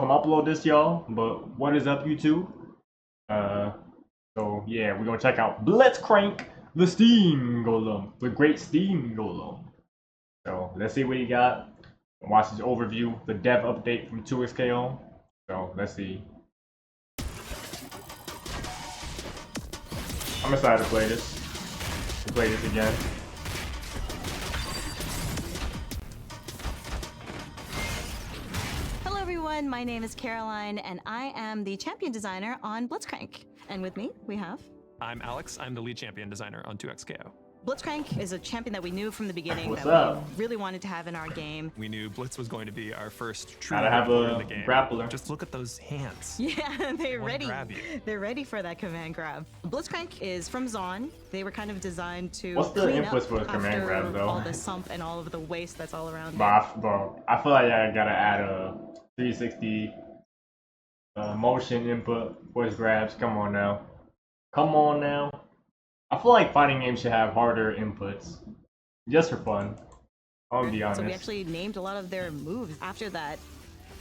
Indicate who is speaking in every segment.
Speaker 1: come upload this, y'all. But what is up, YouTube? So yeah, we're gonna check out Blitzcrank, the Steam Golem, the Great Steam Golem. So let's see what he got. Watch his overview, the dev update from 2xko. So let's see. I'm excited to play this. To play this again.
Speaker 2: Hello everyone, my name is Caroline and I am the champion designer on Blitzcrank. And with me, we have...
Speaker 3: I'm Alex, I'm the lead champion designer on 2xko.
Speaker 2: Blitzcrank is a champion that we knew from the beginning
Speaker 1: What's
Speaker 2: that
Speaker 1: up?
Speaker 2: we really wanted to have in our game.
Speaker 3: We knew Blitz was going to be our first true
Speaker 1: Gotta have
Speaker 3: grappler in
Speaker 1: a
Speaker 3: the game.
Speaker 1: grappler.
Speaker 3: Just look at those hands.
Speaker 2: Yeah, they're
Speaker 3: Wanna
Speaker 2: ready.
Speaker 3: grab you.
Speaker 2: They're ready for that command grab. Blitzcrank is from Zon. They were kind of designed to
Speaker 1: What's the
Speaker 2: clean
Speaker 1: inputs
Speaker 2: up
Speaker 1: for the command
Speaker 2: after
Speaker 1: grab, though?
Speaker 2: all the sump and all of the waste that's all around it.
Speaker 1: But I feel like I gotta add a 360 motion input voice grabs. Come on now. Come on now. I feel like fighting games should have harder inputs. Just for fun. I'll be honest.
Speaker 2: So we actually named a lot of their moves after that.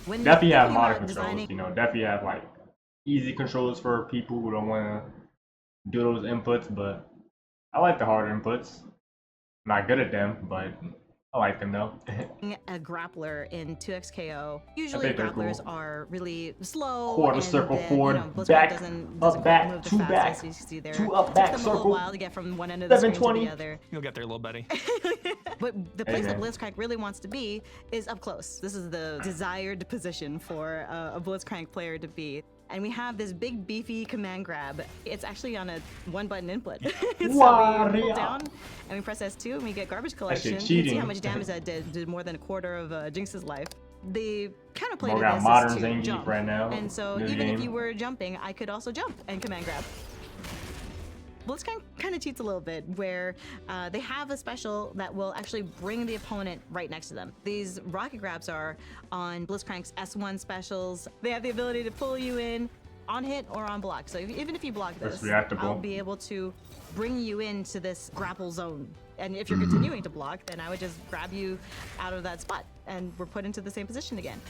Speaker 2: When
Speaker 1: Definitely have
Speaker 2: thinking
Speaker 1: modern
Speaker 2: about
Speaker 1: controls,
Speaker 2: designing-
Speaker 1: you know. Definitely have like easy controls for people who don't want to do those inputs, but I like the hard inputs. Not good at them, but I like them though.
Speaker 2: A grappler in 2xko. Usually
Speaker 1: think they're
Speaker 2: grapplers
Speaker 1: cool.
Speaker 2: are really slow.
Speaker 1: Quarter
Speaker 2: and
Speaker 1: circle
Speaker 2: then,
Speaker 1: forward,
Speaker 2: Blitzcrank
Speaker 1: back,
Speaker 2: doesn't
Speaker 1: up,
Speaker 2: quite
Speaker 1: back,
Speaker 2: move the
Speaker 1: two
Speaker 2: fastest,
Speaker 1: back,
Speaker 2: you see there.
Speaker 1: two up,
Speaker 2: It
Speaker 1: back,
Speaker 2: takes them a
Speaker 1: circle,
Speaker 2: little while to get from one end of the screen to
Speaker 1: 720.
Speaker 2: the other.
Speaker 3: You'll get there, little buddy.
Speaker 2: But the
Speaker 1: Hey,
Speaker 2: place that
Speaker 1: man.
Speaker 2: Blitzcrank really wants to be is up close. This is the desired position for a Blitzcrank player to be. And we have this big beefy command grab. It's actually on a one button input. So we hold down and we press S2 and we get garbage collection. You can see
Speaker 1: cheating.
Speaker 2: how much damage that did more than a quarter of Jinx's life. The kind of play
Speaker 1: Mo
Speaker 2: to
Speaker 1: got
Speaker 2: this
Speaker 1: modern
Speaker 2: is to
Speaker 1: Zangief
Speaker 2: jump.
Speaker 1: right now,
Speaker 2: And so
Speaker 1: new
Speaker 2: even if
Speaker 1: game.
Speaker 2: you were jumping, I could also jump and command grab. Blitzcrank kind of cheats a little bit where they have a special that will actually bring the opponent right next to them. These rocket grabs are on Blitzcrank's S1 specials. They have the ability to pull you in on hit or on block. So even if you block
Speaker 1: That's
Speaker 2: this,
Speaker 1: reactable.
Speaker 2: I'll be able to bring you into this grapple zone. And if you're continuing to block, then I would just grab you out of that spot and we're put into the same position again.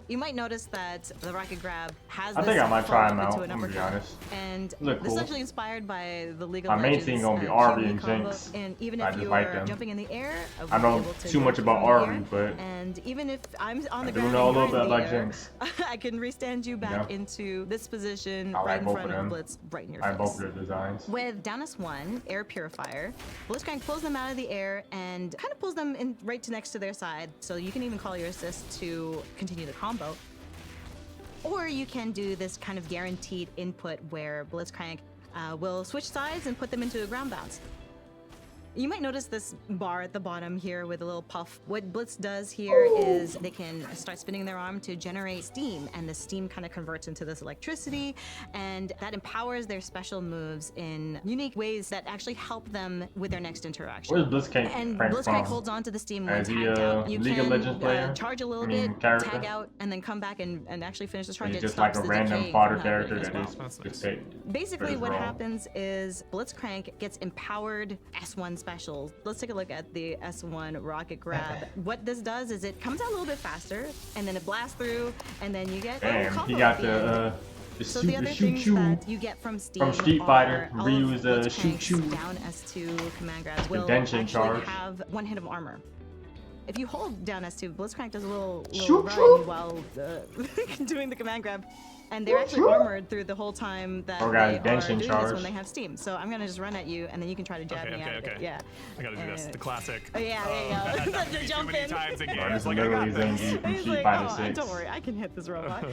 Speaker 2: You might notice that the rocket grab has
Speaker 1: I
Speaker 2: this
Speaker 1: think I might try
Speaker 2: follow-up
Speaker 1: them
Speaker 2: into
Speaker 1: out,
Speaker 2: an
Speaker 1: I'm gonna be
Speaker 2: uppercut.
Speaker 1: honest.
Speaker 2: And
Speaker 1: Look
Speaker 2: this
Speaker 1: cool.
Speaker 2: is actually inspired by the League of
Speaker 1: My main
Speaker 2: Legends.
Speaker 1: thing gonna be
Speaker 2: QE
Speaker 1: Arby and
Speaker 2: combo.
Speaker 1: Jinx.
Speaker 2: And even
Speaker 1: I
Speaker 2: if
Speaker 1: just
Speaker 2: you
Speaker 1: like
Speaker 2: are
Speaker 1: them.
Speaker 2: jumping in the air,
Speaker 1: I
Speaker 2: will
Speaker 1: know
Speaker 2: be able to
Speaker 1: too much
Speaker 2: jump
Speaker 1: about
Speaker 2: from the
Speaker 1: Arby,
Speaker 2: air.
Speaker 1: but
Speaker 2: And even if I'm on the
Speaker 1: do
Speaker 2: ground
Speaker 1: know a
Speaker 2: and you're
Speaker 1: little
Speaker 2: in
Speaker 1: bit
Speaker 2: the
Speaker 1: about
Speaker 2: air,
Speaker 1: Jinx.
Speaker 2: I can restand you back
Speaker 1: Yeah.
Speaker 2: into this position
Speaker 1: I like
Speaker 2: right in
Speaker 1: both
Speaker 2: front
Speaker 1: of
Speaker 2: of
Speaker 1: them.
Speaker 2: Blitz, right in your
Speaker 1: I
Speaker 2: face.
Speaker 1: like both of their designs.
Speaker 2: With down S1, Air Purifier, Blitzcrank pulls them out of the air and kind of pulls them in right to next to their side, so you can even call your assist to continue the combo. Or you can do this kind of guaranteed input where Blitzcrank will switch sides and put them into a ground bounce. You might notice this bar at the bottom here with a little puff. What Blitz does here is they can start spinning their arm to generate steam, and the steam kind of converts into this electricity, and that empowers their special moves in unique ways that actually help them with their next interaction.
Speaker 1: Where's Blitzcrank
Speaker 2: And
Speaker 1: from?
Speaker 2: Blitzcrank holds on to the steam when
Speaker 1: Is he
Speaker 2: tagged
Speaker 1: a
Speaker 2: out. You
Speaker 1: League of
Speaker 2: can
Speaker 1: Legends player?
Speaker 2: charge a little
Speaker 1: I mean,
Speaker 2: bit,
Speaker 1: character?
Speaker 2: tag out, and then come back and actually finish the charge.
Speaker 1: He's
Speaker 2: It
Speaker 1: just like
Speaker 2: stops
Speaker 1: a
Speaker 2: the
Speaker 1: random
Speaker 2: decay
Speaker 1: fodder
Speaker 2: from
Speaker 1: character
Speaker 2: happening as
Speaker 1: that
Speaker 2: well.
Speaker 1: is
Speaker 3: That's
Speaker 1: just
Speaker 3: nice.
Speaker 1: picked.
Speaker 2: Basically,
Speaker 1: for
Speaker 2: what
Speaker 1: his role.
Speaker 2: happens is Blitzcrank gets empowered S1 specials. Let's take a look at the S1 rocket grab. What this does is it comes out a little bit faster, and then it blasts through, and then you get a little
Speaker 1: Damn,
Speaker 2: combo
Speaker 1: he got
Speaker 2: at the end.
Speaker 1: the
Speaker 2: So the other
Speaker 1: shoot
Speaker 2: things
Speaker 1: choo
Speaker 2: that you get from Steam
Speaker 1: from Street Fighter.
Speaker 2: are all
Speaker 1: Reuse
Speaker 2: of
Speaker 1: the
Speaker 2: Blitzcrank's
Speaker 1: shoot choo.
Speaker 2: down S2 command grabs will
Speaker 1: Denshin
Speaker 2: actually
Speaker 1: charge.
Speaker 2: have one hit of armor. If you hold down S2, Blitzcrank does a little
Speaker 1: Shoot
Speaker 2: run
Speaker 1: choo.
Speaker 2: while doing the command grab. And they're actually armored through the whole time that
Speaker 1: Oh,
Speaker 2: they
Speaker 1: guys,
Speaker 2: are
Speaker 1: Denshin
Speaker 2: doing this
Speaker 1: charge.
Speaker 2: when they have Steam. So I'm gonna just run at you, and then you can try to jab me out of it. Yeah.
Speaker 3: I gotta do this. The classic.
Speaker 2: Oh, yeah, there you go.
Speaker 3: That
Speaker 2: The
Speaker 3: happened to me too
Speaker 2: jump
Speaker 3: many
Speaker 2: in.
Speaker 3: times in
Speaker 1: Bro,
Speaker 3: games.
Speaker 1: this is
Speaker 3: Like, I
Speaker 1: literally
Speaker 3: got this.
Speaker 1: Zangief from
Speaker 2: He's
Speaker 1: Street
Speaker 2: like,
Speaker 1: Fighter
Speaker 2: oh,
Speaker 1: 6.
Speaker 2: don't worry, I can hit this robot.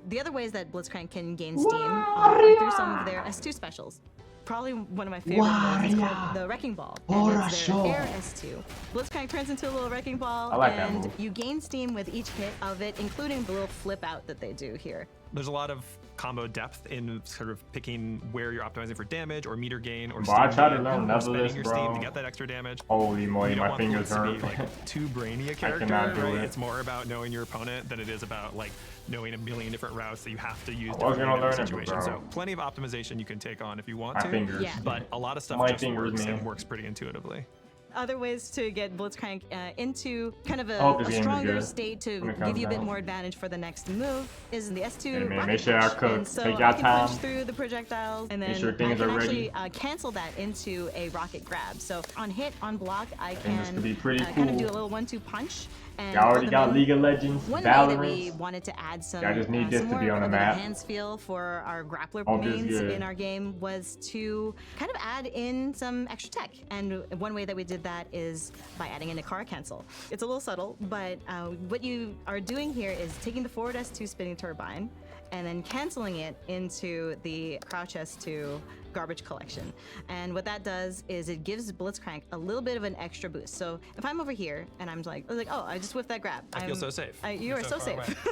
Speaker 2: The other ways that Blitzcrank can gain steam are through some of their S2 specials. Probably one of my favorite ones is called the Wrecking Ball. And it's their Air S2. Blitzcrank turns into a little wrecking ball,
Speaker 1: I like that
Speaker 2: and
Speaker 1: move.
Speaker 2: you gain steam with each hit of it, including the little flip out that they do here.
Speaker 3: There's a lot of combo depth in sort of picking where you're optimizing for damage or meter gain or
Speaker 1: Bro, I tried to
Speaker 3: gain,
Speaker 1: learn
Speaker 3: or
Speaker 1: Neverless,
Speaker 3: spending your steam
Speaker 1: bro.
Speaker 3: to get that extra damage.
Speaker 1: Holy moly,
Speaker 3: You don't
Speaker 1: my
Speaker 3: want
Speaker 1: fingers
Speaker 3: Blitz to
Speaker 1: hurt.
Speaker 3: be like too brainy a character,
Speaker 1: cannot do
Speaker 3: right?
Speaker 1: it.
Speaker 3: It's more about knowing your opponent than it is about like knowing a million different routes that you have to use
Speaker 1: I was
Speaker 3: differently
Speaker 1: gonna
Speaker 3: in every
Speaker 1: learn it,
Speaker 3: situation.
Speaker 1: bro.
Speaker 3: So plenty of optimization you can take on if you want
Speaker 1: My
Speaker 3: to.
Speaker 1: fingers.
Speaker 2: Yeah.
Speaker 3: But a lot of stuff
Speaker 1: My
Speaker 3: just
Speaker 1: fingers,
Speaker 3: works
Speaker 1: man.
Speaker 3: and works pretty intuitively.
Speaker 2: Other ways to get Blitzcrank into kind of
Speaker 1: hope
Speaker 2: a
Speaker 1: this game is
Speaker 2: stronger
Speaker 1: good
Speaker 2: state to
Speaker 1: when it
Speaker 2: give
Speaker 1: comes
Speaker 2: you a bit
Speaker 1: out.
Speaker 2: more advantage for the next move is in the S2
Speaker 1: Hey, man,
Speaker 2: rocket
Speaker 1: make sure
Speaker 2: punch.
Speaker 1: y'all cook.
Speaker 2: And so
Speaker 1: Take
Speaker 2: I
Speaker 1: y'all
Speaker 2: can punch
Speaker 1: time.
Speaker 2: through the projectiles, and then
Speaker 1: Make sure
Speaker 2: I
Speaker 1: things
Speaker 2: can
Speaker 1: are
Speaker 2: actually
Speaker 1: ready.
Speaker 2: cancel that into a rocket grab. So on hit, on block, I
Speaker 1: think this
Speaker 2: can
Speaker 1: could be pretty
Speaker 2: kind of
Speaker 1: cool.
Speaker 2: do a little 1-2 punch. And
Speaker 1: Y'all already
Speaker 2: put them
Speaker 1: got
Speaker 2: in.
Speaker 1: League of Legends,
Speaker 2: One way that we
Speaker 1: Valorant.
Speaker 2: wanted to add some,
Speaker 1: I just need this
Speaker 2: some
Speaker 1: to
Speaker 2: more
Speaker 1: be on the
Speaker 2: of
Speaker 1: map.
Speaker 2: an enhanced feel for our grappler
Speaker 1: Hope this is
Speaker 2: mains
Speaker 1: good.
Speaker 2: in our game was to kind of add in some extra tech. And one way that we did that is by adding in a car cancel. It's a little subtle, but what you are doing here is taking the forward S2 spinning turbine and then canceling it into the crouch S2 garbage collection. And what that does is it gives Blitzcrank a little bit of an extra boost. So if I'm over here and I'm like, oh, I just whiffed that grab.
Speaker 3: I feel so safe.
Speaker 2: You are so
Speaker 3: far
Speaker 2: safe.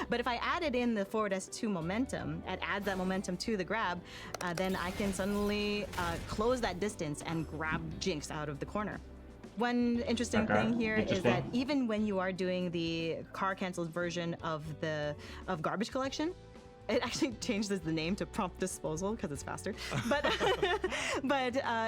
Speaker 2: But if I added in the forward S2 momentum, and add that momentum to the grab, then I can suddenly close that distance and grab Jinx out of the corner. One interesting thing here is that even when you are doing the car canceled version of garbage collection, it actually changes the name to prompt disposal because it's faster, but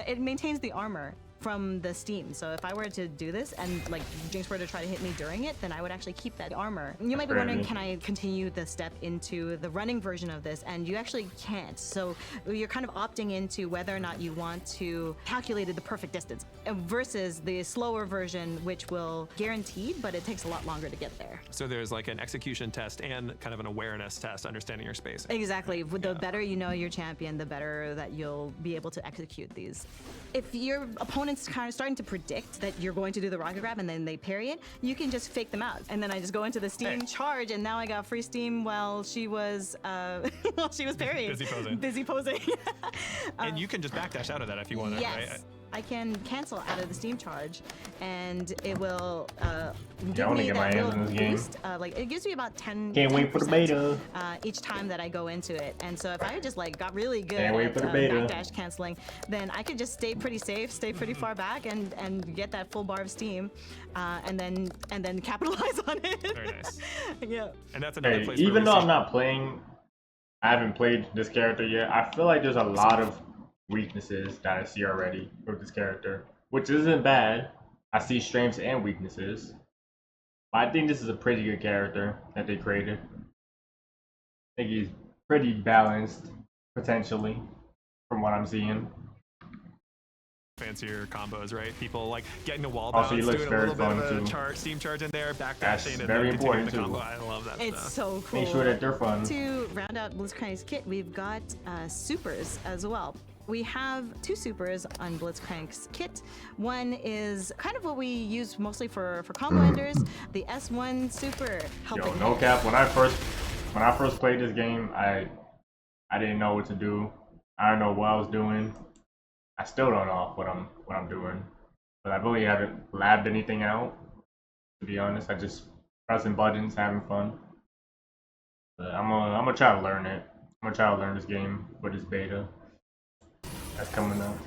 Speaker 2: it maintains the armor from the steam. So if I were to do this and like Jinx were to try to hit me during it, then I would actually keep that armor. You might be wondering, can I continue the step into the running version of this? And you actually can't. So you're kind of opting into whether or not you want to calculate the perfect distance versus the slower version, which will guaranteed, but it takes a lot longer to get there.
Speaker 3: So there's like an execution test and kind of an awareness test, understanding your space.
Speaker 2: Exactly. The better you know your champion, the better that you'll be able to execute these. If your opponent's kind of starting to predict that you're going to do the rocket grab and then they parry it, you can just fake them out. And then I just go into the steam charge, and now I got free steam while she was parrying.
Speaker 3: Busy posing.
Speaker 2: Busy posing.
Speaker 3: And you can just backdash out of that if you want to,
Speaker 2: yes.
Speaker 3: right?
Speaker 2: I can cancel out of the steam charge, and it will
Speaker 1: I
Speaker 2: give
Speaker 1: wanna
Speaker 2: me
Speaker 1: get my
Speaker 2: that
Speaker 1: hands
Speaker 2: little
Speaker 1: on this game.
Speaker 2: boost. Like it gives me about 10.
Speaker 1: Can't wait for the
Speaker 2: 10%,
Speaker 1: beta.
Speaker 2: each time that I go into it, and so if I just like got really good
Speaker 1: Can't wait
Speaker 2: at
Speaker 1: for the beta.
Speaker 2: backdash canceling, then I could just stay pretty safe, stay pretty far back, and get that full bar of steam, and then capitalize on it.
Speaker 3: Very nice.
Speaker 2: Yeah.
Speaker 3: And that's another
Speaker 1: Hey,
Speaker 3: place
Speaker 1: even
Speaker 3: where
Speaker 1: though
Speaker 3: we
Speaker 1: I'm not playing, I haven't played this character yet, I feel like there's a lot of weaknesses that I see already with this character, which isn't bad. I see strengths and weaknesses. But I think this is a pretty good character that they created. I think he's pretty balanced, potentially, from what I'm seeing.
Speaker 3: fancier combos, right? People like getting a wall
Speaker 1: Also,
Speaker 3: bounce,
Speaker 1: he looks
Speaker 3: doing a
Speaker 1: very
Speaker 3: little bit
Speaker 1: fun,
Speaker 3: of a
Speaker 1: too.
Speaker 3: steam charge in there,
Speaker 1: That's
Speaker 3: backdashing, and
Speaker 1: very
Speaker 3: then continuing
Speaker 1: important,
Speaker 3: the combo.
Speaker 1: too.
Speaker 3: I love that
Speaker 2: It's
Speaker 3: stuff.
Speaker 2: so cool.
Speaker 1: Make sure that they're fun.
Speaker 2: To round out Blitzcrank's kit, we've got supers as well. We have two supers on Blitzcrank's kit. One is kind of what we use mostly for combo enders, the S1 super helping.
Speaker 1: Yo, no cap. When I first played this game, I didn't know what to do. I don't know what I was doing. I still don't know what I'm doing. But I really haven't labbed anything out. To be honest, I just pressing buttons, having fun. But I'm gonna try to learn it. I'm gonna try to learn this game with this beta that's coming up.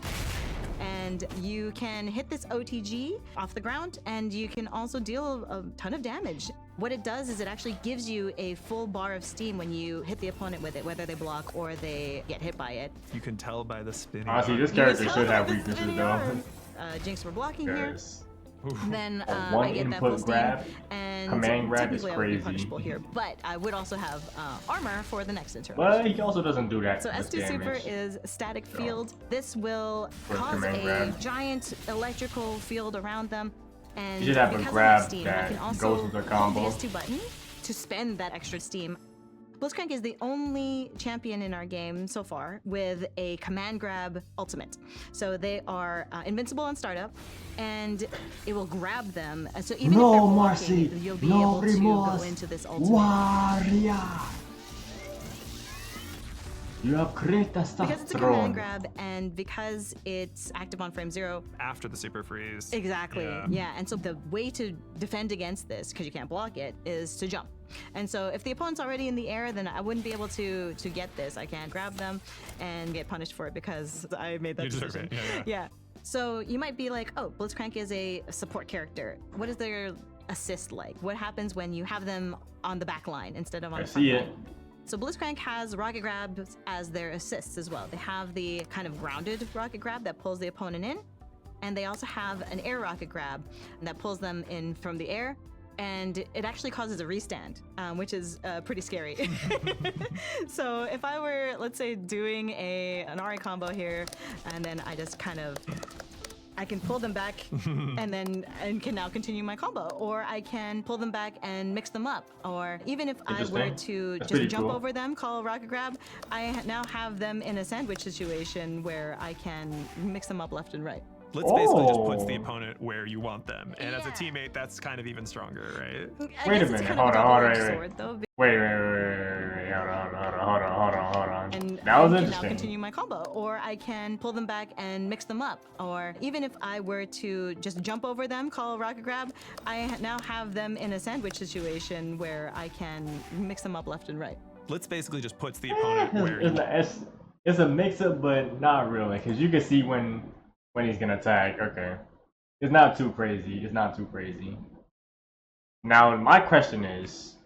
Speaker 2: And you can hit this OTG off the ground, and you can also deal a ton of damage. What it does is it actually gives you a full bar of steam when you hit the opponent with it, whether they block or they get hit by it.
Speaker 3: You can tell by the spinning.
Speaker 1: Honestly, this
Speaker 2: You can
Speaker 1: character
Speaker 2: tell
Speaker 1: should
Speaker 2: by
Speaker 1: have
Speaker 2: the
Speaker 1: weaknesses
Speaker 2: spinning
Speaker 1: though.
Speaker 2: arm. Jinx, we're blocking here.
Speaker 1: Because
Speaker 2: Then
Speaker 1: a one
Speaker 2: I get that
Speaker 1: input
Speaker 2: full steam,
Speaker 1: grab,
Speaker 2: and
Speaker 1: command grab is
Speaker 2: technically I would be
Speaker 1: crazy.
Speaker 2: punishable here, but I would also have armor for the next interruption.
Speaker 1: But he also doesn't do that.
Speaker 2: So
Speaker 1: much
Speaker 2: S2 Super
Speaker 1: damage.
Speaker 2: is static field. This will
Speaker 1: For
Speaker 2: cause
Speaker 1: command
Speaker 2: a
Speaker 1: grab.
Speaker 2: giant electrical field around them. And
Speaker 1: You should have a
Speaker 2: because
Speaker 1: grab
Speaker 2: of steam,
Speaker 1: that
Speaker 2: I can also
Speaker 1: goes with the
Speaker 2: hold
Speaker 1: combo.
Speaker 2: the S2 button to spend that extra steam. Blitzcrank is the only champion in our game so far with a command grab ultimate. So they are invincible on startup, and it will grab them. So even if they're blocking, you'll be able to go into this ultimate.
Speaker 1: Warrior. You have great
Speaker 2: Because it's a command
Speaker 1: testosterone.
Speaker 2: grab, and because it's active on frame 0.
Speaker 3: After the super freeze.
Speaker 2: Exactly, yeah. And so the way to defend against this, because you can't block it, is to jump. And so if the opponent's already in the air, then I wouldn't be able to get this. I can't grab them and get punished for it because I made that
Speaker 3: You deserve
Speaker 2: decision.
Speaker 3: it, yeah.
Speaker 2: So you might be like, oh, Blitzcrank is a support character. What is their assist like? What happens when you have them on the back line instead of on
Speaker 1: I
Speaker 2: the front
Speaker 1: see
Speaker 2: line?
Speaker 1: it.
Speaker 2: So Blitzcrank has rocket grabs as their assists as well. They have the kind of grounded rocket grab that pulls the opponent in, And they also have an air rocket grab that pulls them in from the air. And it actually causes a restand, which is pretty scary. So if I were, let's say, doing an Ari combo here, and then I just kind of, I can pull them back and can now continue my combo, or I can pull them back and mix them up, or even if I were to just jump over them, call a rocket grab, I now have them in a sandwich situation where I can mix them up left and right.
Speaker 3: Blitz basically just puts the opponent where you want them, and as a teammate, that's kind of even stronger, right?
Speaker 1: Wait a minute, hold on, wait, hold on.
Speaker 2: And
Speaker 1: that was
Speaker 2: I can
Speaker 1: interesting.
Speaker 2: now continue my combo, or I can pull them back and mix them up, or even if I were to just jump over them, call a rocket grab, I now have them in a sandwich situation where I can mix them up left and right.
Speaker 3: Blitz basically just puts the opponent where you
Speaker 1: it's a mix-up, but not really, because you can see when he's gonna tag. Okay, it's not too crazy. It's not too crazy. Now my question is,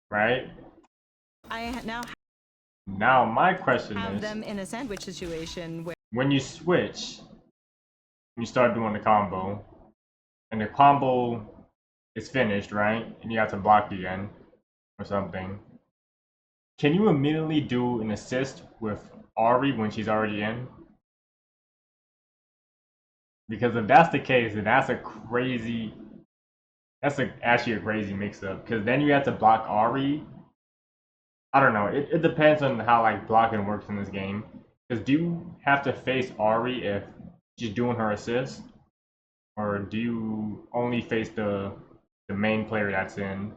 Speaker 1: right? Now my question
Speaker 2: Have
Speaker 1: is,
Speaker 2: them in a sandwich situation where
Speaker 1: when you switch, you start doing the combo, and the combo is finished, right? And you have to block again or something. Can you immediately do an assist with Ari when she's already in? Because if that's the case, then that's actually a crazy mix-up. Because then you have to block Ari. I don't know. It depends on how like blocking works in this game. Because do you have to face Ari if she's doing her assist, or do you only face the main player that's in?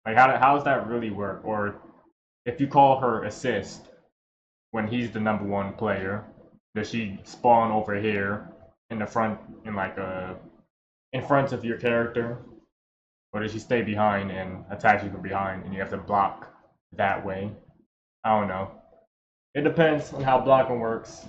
Speaker 1: Like how does that really work? Or if you call her assist when he's the #1 player, does she spawn over here in the front, in front of your character, or does she stay behind and attack you from behind, and you have to block that way? I don't know. It depends on how blocking works.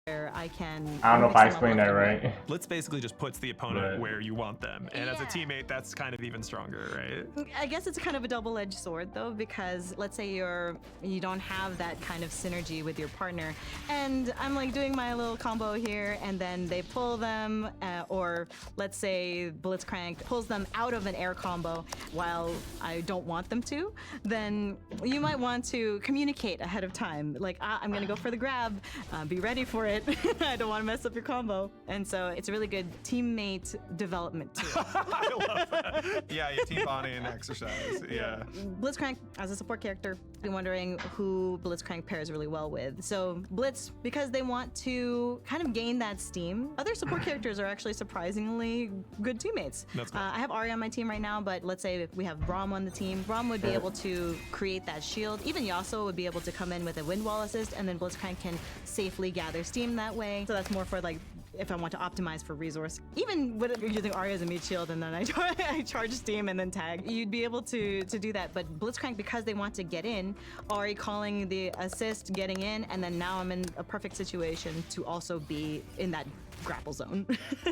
Speaker 2: I can.
Speaker 1: I don't know if I explained that right.
Speaker 3: Blitz basically just puts the opponent where you want them, and as a teammate, that's kind of even stronger, right?
Speaker 2: I guess it's kind of a double-edged sword though, because let's say you don't have that kind of synergy with your partner, and I'm like doing my little combo here, and then they pull them, or let's say Blitzcrank pulls them out of an air combo while I don't want them to, then you might want to communicate ahead of time, like I'm gonna go for the grab, be ready for it. I don't want to mess up your combo. And so it's a really good teammate development tool.
Speaker 3: I love that. Yeah, your team bonding exercise. Yeah.
Speaker 2: Blitzcrank, as a support character, be wondering who Blitzcrank pairs really well with. So Blitz, because they want to kind of gain that steam. Other support characters are actually surprisingly good teammates.
Speaker 3: That's cool.
Speaker 2: I have Ari on my team right now, but let's say we have Braum on the team. Braum would be able to create that shield. Even Yasuo would be able to come in with a wind wall assist, and then Blitzcrank can safely gather steam that way. So that's more for like if I want to optimize for resource. Even with using Ari as a meat shield and then I charge steam and then tag, you'd be able to do that. But Blitzcrank, because they want to get in, Ari calling the assist, getting in, and then now I'm in a perfect situation to also be in that grapple zone.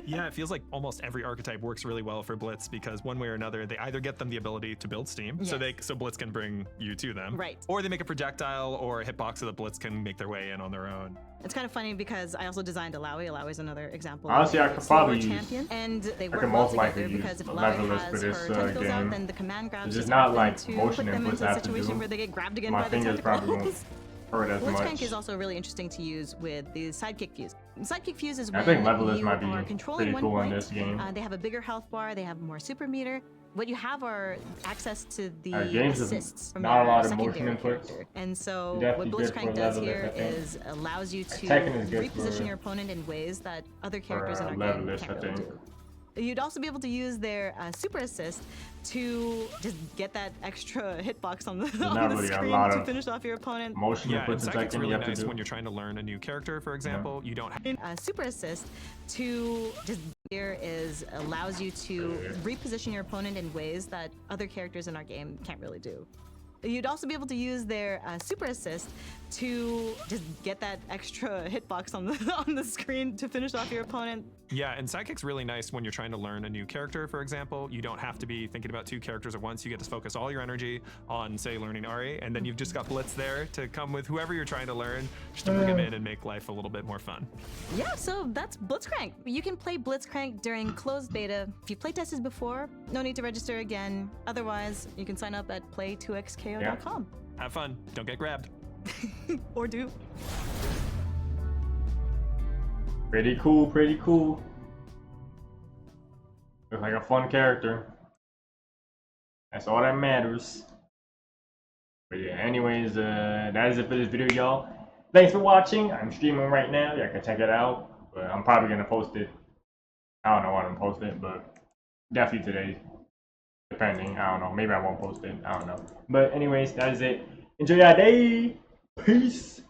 Speaker 3: Yeah, it feels like almost every archetype works really well for Blitz, because one way or another, they either get them the ability to build steam, so Blitz can bring you to them,
Speaker 2: right?
Speaker 3: Or they make a projectile or a hitbox so that Blitz can make their way in on their own.
Speaker 2: It's kind of funny because I also designed Alawi. Alawi is another example.
Speaker 1: Honestly, I could probably
Speaker 2: champion, and they work
Speaker 1: could
Speaker 2: well
Speaker 1: most likely
Speaker 2: together because if
Speaker 1: use
Speaker 2: Alawi
Speaker 1: Levelist
Speaker 2: has
Speaker 1: for this
Speaker 2: her tentacles out,
Speaker 1: game.
Speaker 2: then the command grabs
Speaker 1: It's
Speaker 2: just
Speaker 1: just not
Speaker 2: happen
Speaker 1: like
Speaker 2: to
Speaker 1: motion
Speaker 2: put them
Speaker 1: inputs
Speaker 2: into a
Speaker 1: have to
Speaker 2: situation
Speaker 1: do.
Speaker 2: where they get grabbed again
Speaker 1: My
Speaker 2: by the
Speaker 1: fingers probably won't
Speaker 2: tentacles.
Speaker 1: hurt as
Speaker 2: Blitzcrank
Speaker 1: much.
Speaker 2: is also really interesting to use with the sidekick fuse. Sidekick fuse is
Speaker 1: I
Speaker 2: when
Speaker 1: think Levelist
Speaker 2: you
Speaker 1: might be
Speaker 2: are controlling
Speaker 1: pretty
Speaker 2: one
Speaker 1: cool in
Speaker 2: point.
Speaker 1: this game.
Speaker 2: They have a bigger health bar. They have more super meter. What you have are access to the
Speaker 1: games with
Speaker 2: assists from
Speaker 1: not a
Speaker 2: your
Speaker 1: lot of motion
Speaker 2: secondary
Speaker 1: inputs.
Speaker 2: character. And so what
Speaker 1: Definitely good
Speaker 2: Blitzcrank
Speaker 1: for
Speaker 2: does
Speaker 1: Levelist,
Speaker 2: here
Speaker 1: I think.
Speaker 2: is allows you to
Speaker 1: Tekken is good
Speaker 2: reposition
Speaker 1: for-
Speaker 2: your opponent in ways that other characters in our game
Speaker 1: Levelist,
Speaker 2: can't
Speaker 1: I
Speaker 2: really
Speaker 1: think.
Speaker 2: do. You'd also be able to use their super assist to just get that extra hitbox on the,
Speaker 1: not
Speaker 2: on the
Speaker 1: really a
Speaker 2: screen
Speaker 1: lot
Speaker 2: to
Speaker 1: of
Speaker 2: finish off your opponent.
Speaker 1: Motion
Speaker 3: Yeah, and
Speaker 1: inputs and
Speaker 3: Psychic's
Speaker 1: Tekken you
Speaker 3: really
Speaker 1: have to
Speaker 3: nice
Speaker 1: do.
Speaker 3: when you're trying to learn a new character, for example. You don't have
Speaker 2: Super assist to just here is allows you to reposition your opponent in ways that other characters in our game can't really do. You'd also be able to use their super assist to just get that extra hitbox on the on the screen to finish off your opponent.
Speaker 3: Yeah, and Sidekick's really nice when you're trying to learn a new character, for example. You don't have to be thinking about 2 characters at once. You get to focus all your energy on, say, learning Ari, and then you've just got Blitz there to come with whoever you're trying to learn, just to bring him in and make life a little bit more fun.
Speaker 2: Yeah, so that's Blitzcrank. You can play Blitzcrank during closed beta. If you've playtested before, no need to register again. Otherwise, you can sign up at play2xko.com.
Speaker 3: Have fun. Don't get grabbed.
Speaker 2: Or do.
Speaker 1: Pretty cool, pretty cool. Looks like a fun character. That's all that matters. But yeah, anyways, that is it for this video, y'all. Thanks for watching. I'm streaming right now. Y'all can check it out. But I'm probably gonna post it. I don't know when I'm gonna post it, but definitely today. Depending. I don't know. Maybe I won't post it. I don't know. But anyways, that is it. Enjoy your day. Peace.